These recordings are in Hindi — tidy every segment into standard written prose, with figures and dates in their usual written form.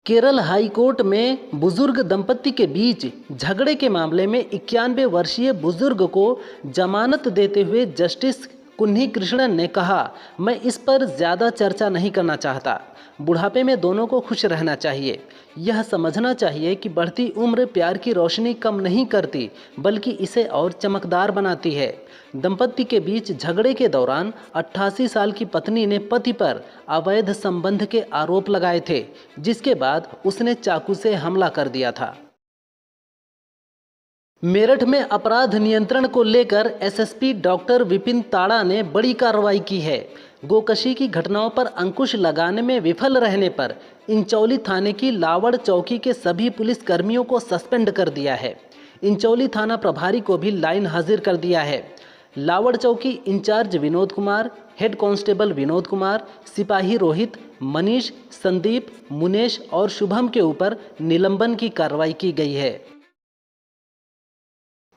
केरल हाई कोर्ट में बुजुर्ग दंपति के बीच झगड़े के मामले में 91 वर्षीय बुजुर्ग को जमानत देते हुए जस्टिस कुन्ही कृष्णन ने कहा, मैं इस पर ज़्यादा चर्चा नहीं करना चाहता। बुढ़ापे में दोनों को खुश रहना चाहिए। यह समझना चाहिए कि बढ़ती उम्र प्यार की रोशनी कम नहीं करती बल्कि इसे और चमकदार बनाती है। दंपति के बीच झगड़े के दौरान 88 साल की पत्नी ने पति पर अवैध संबंध के आरोप लगाए थे, जिसके बाद उसने चाकू से हमला कर दिया था। मेरठ में अपराध नियंत्रण को लेकर एसएसपी डॉक्टर विपिन ताड़ा ने बड़ी कार्रवाई की है। गोकशी की घटनाओं पर अंकुश लगाने में विफल रहने पर इंचौली थाने की लावड़ चौकी के सभी पुलिस कर्मियों को सस्पेंड कर दिया है। इंचौली थाना प्रभारी को भी लाइन हाजिर कर दिया है। लावड़ चौकी incharge Vinod Kumar, head constable Vinod Kumar, सिपाही रोहित, मनीष, संदीप, मुनेश और शुभम के ऊपर निलंबन की कार्रवाई की गई है।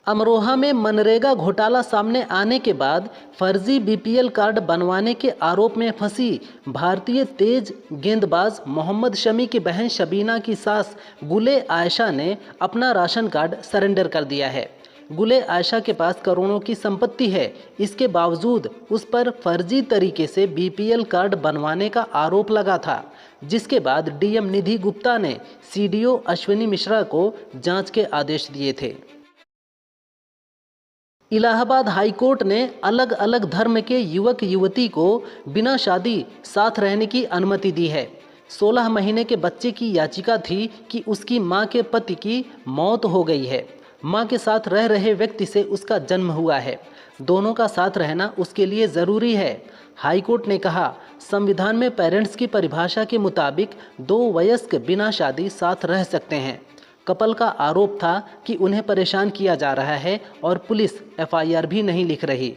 अमरोहा में मनरेगा घोटाला सामने आने के बाद फर्जी बीपीएल कार्ड बनवाने के आरोप में फंसी भारतीय तेज गेंदबाज मोहम्मद शमी की बहन शबीना की सास गुले आयशा ने अपना राशन कार्ड सरेंडर कर दिया है। गुले आयशा के पास करोड़ों की संपत्ति है, इसके बावजूद उस पर फर्जी तरीके से बीपीएल कार्ड बनवाने का आरोप लगा था, जिसके बाद डीएम निधि गुप्ता ने सीडीओ अश्विनी मिश्रा को जांच के आदेश दिए थे। इलाहाबाद हाई कोर्ट ने अलग अलग धर्म के युवक युवती को बिना शादी साथ रहने की अनुमति दी है। 16 महीने के बच्चे की याचिका थी कि उसकी मां के पति की मौत हो गई है। मां के साथ रह रहे व्यक्ति से उसका जन्म हुआ है। दोनों का साथ रहना उसके लिए ज़रूरी है। हाई कोर्ट ने कहा, संविधान में पेरेंट्स की परिभाषा के मुताबिक 2 वयस्क बिना शादी साथ रह सकते हैं। कपल का आरोप था कि उन्हें परेशान किया जा रहा है और पुलिस एफआईआर भी नहीं लिख रही।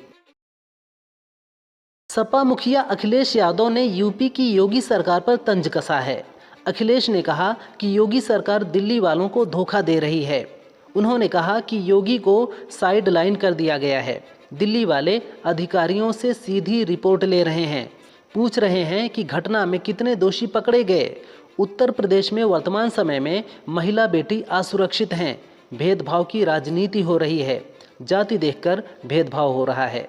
सपा मुखिया अखिलेश यादव ने यूपी की योगी सरकार पर तंज कसा है। अखिलेश ने कहा कि योगी सरकार दिल्ली वालों को धोखा दे रही है। उन्होंने कहा कि योगी को साइड लाइन कर दिया गया है। दिल्ली वाले अधिकारियों से सीधी रिपोर्ट ले रहे हैं, पूछ रहे हैं कि घटना में कितने दोषी पकड़े गए। उत्तर प्रदेश में वर्तमान समय में महिला बेटी असुरक्षित हैं। भेदभाव की राजनीति हो रही है। जाति देखकर भेदभाव हो रहा है।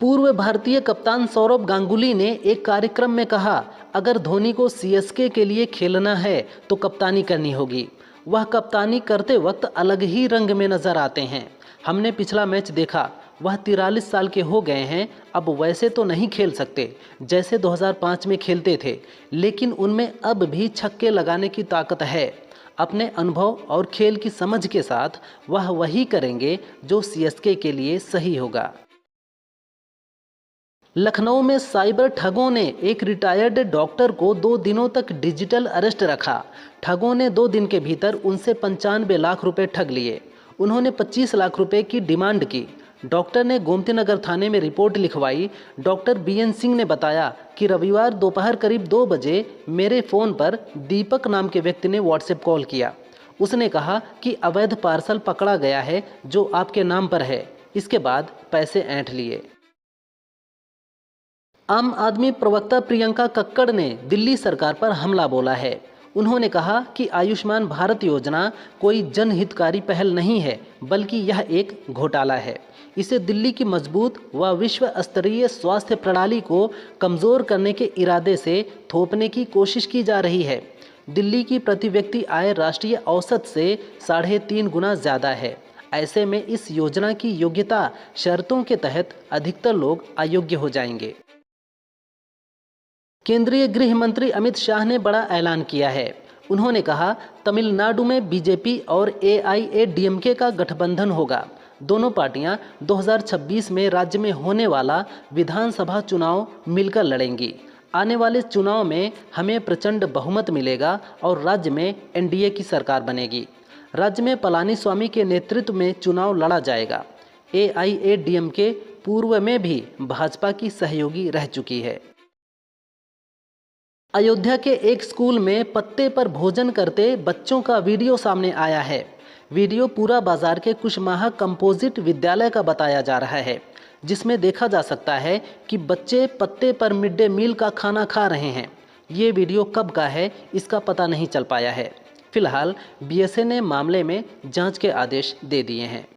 पूर्व भारतीय कप्तान सौरव गांगुली ने एक कार्यक्रम में कहा, अगर धोनी को सीएसके के लिए खेलना है तो कप्तानी करनी होगी। वह कप्तानी करते वक्त अलग ही रंग में नजर आते हैं। हमने पिछला मैच देखा, वह 43 साल के हो गए हैं। अब वैसे तो नहीं खेल सकते जैसे 2005 में खेलते थे, लेकिन उनमें अब भी छक्के लगाने की ताकत है। अपने अनुभव और खेल की समझ के साथ वह वही करेंगे जो सीएसके के लिए सही होगा। लखनऊ में साइबर ठगों ने एक रिटायर्ड डॉक्टर को 2 दिनों तक डिजिटल अरेस्ट रखा। ठगों ने 2 दिन के भीतर उनसे 95 लाख रुपए ठग लिए। उन्होंने 25 लाख रुपए की डिमांड की। डॉक्टर ने गोमती नगर थाने में रिपोर्ट लिखवाई। डॉक्टर बीएन सिंह ने बताया कि रविवार दोपहर करीब 2 बजे मेरे फ़ोन पर दीपक नाम के व्यक्ति ने व्हाट्सएप कॉल किया। उसने कहा कि अवैध पार्सल पकड़ा गया है जो आपके नाम पर है। इसके बाद पैसे ऐंठ लिए। आम आदमी प्रवक्ता प्रियंका कक्कड़ ने दिल्ली सरकार पर हमला बोला है। उन्होंने कहा कि आयुष्मान भारत योजना कोई जनहितकारी पहल नहीं है, बल्कि यह एक घोटाला है। इसे दिल्ली की मजबूत व विश्व स्तरीय स्वास्थ्य प्रणाली को कमज़ोर करने के इरादे से थोपने की कोशिश की जा रही है। दिल्ली की प्रति व्यक्ति आय राष्ट्रीय औसत से 3.5 गुना ज़्यादा है। ऐसे में इस योजना की योग्यता शर्तों के तहत अधिकतर लोग अयोग्य हो जाएंगे। केंद्रीय गृह मंत्री अमित शाह ने बड़ा ऐलान किया है। उन्होंने कहा, तमिलनाडु में बीजेपी और एआईएडीएमके का गठबंधन होगा। दोनों पार्टियां 2026 में राज्य में होने वाला विधानसभा चुनाव मिलकर लड़ेंगी। आने वाले चुनाव में हमें प्रचंड बहुमत मिलेगा और राज्य में एनडीए की सरकार बनेगी। राज्य में पलानीस्वामी के नेतृत्व में चुनाव लड़ा जाएगा। एआईएडीएमके पूर्व में भी भाजपा की सहयोगी रह चुकी है। अयोध्या के एक स्कूल में पत्ते पर भोजन करते बच्चों का वीडियो सामने आया है। वीडियो पूरा बाजार के कुशमाहा कंपोजिट विद्यालय का बताया जा रहा है, जिसमें देखा जा सकता है कि बच्चे पत्ते पर मिड डे मील का खाना खा रहे हैं। ये वीडियो कब का है इसका पता नहीं चल पाया है। फिलहाल बीएसए ने मामले में जांच के आदेश दे दिए हैं।